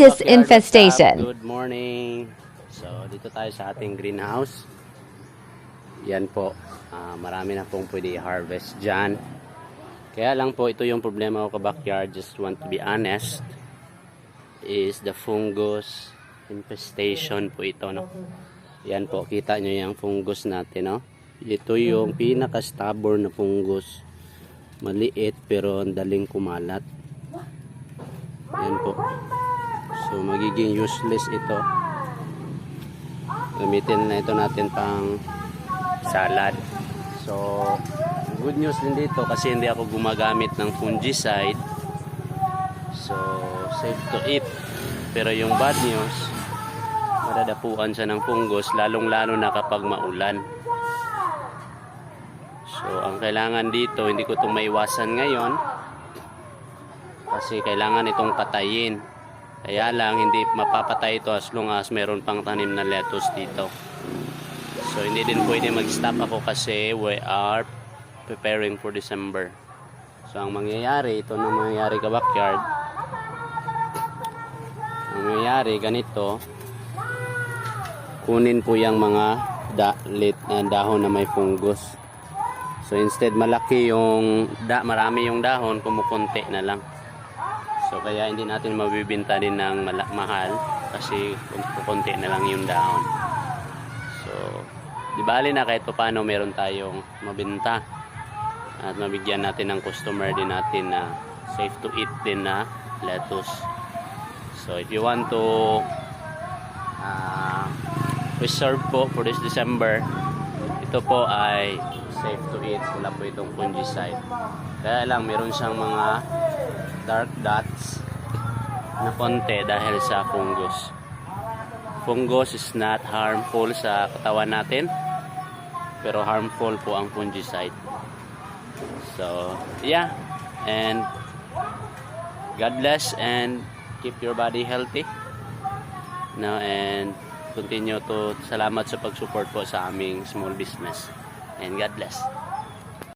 fungus Backyard, infestation. Good morning. So, dito tayo sa ating greenhouse. Yan po. Marami na pong pwede i-harvest dyan. Kaya lang po, ito yung problema ko ka-backyard. Just want to be honest. Is the fungus infestation po ito, no? Yan po, kita nyo yung fungus natin, no? Ito yung pinaka-stubborn na fungus. Maliit pero ang daling kumalat. Yan po. So magiging useless ito. Gamitin na ito natin pang salad. So good news din dito kasi hindi ako gumagamit ng fungicide. So safe to eat. Pero yung bad news, madadapuan siya ng fungus lalong lalo na kapag maulan. So ang kailangan dito, hindi ko itong maiwasan ngayon kasi kailangan itong patayin. Kaya lang hindi mapapatay ito as long as meron pang tanim na lettuce dito. So hindi din pwede mag-stop ako kasi we are preparing for December. So ang mangyayari, ito na mangyayari ka-backyard. Ang mangyayari ganito, kunin po yung mga dahon na may fungus. So instead malaki yung marami yung dahon, kumukunti na lang. So kaya hindi natin mabibenta din ng mahal kasi konti na lang yung dahon. So di bali na kahit paano meron tayong mabenta at mabigyan natin ng customer din natin na safe to eat din na lettuce. So if you want to reserve po for this December, ito po ay safe to eat. Wala po itong fungicide. Kaya lang meron siyang mga dark dots na konti dahil sa fungus. Fungus is not harmful sa katawan natin, pero harmful po ang fungicide. So yeah, and God bless and keep your body healthy now, and continue to salamat sa pag-support po sa aming small business, and God bless.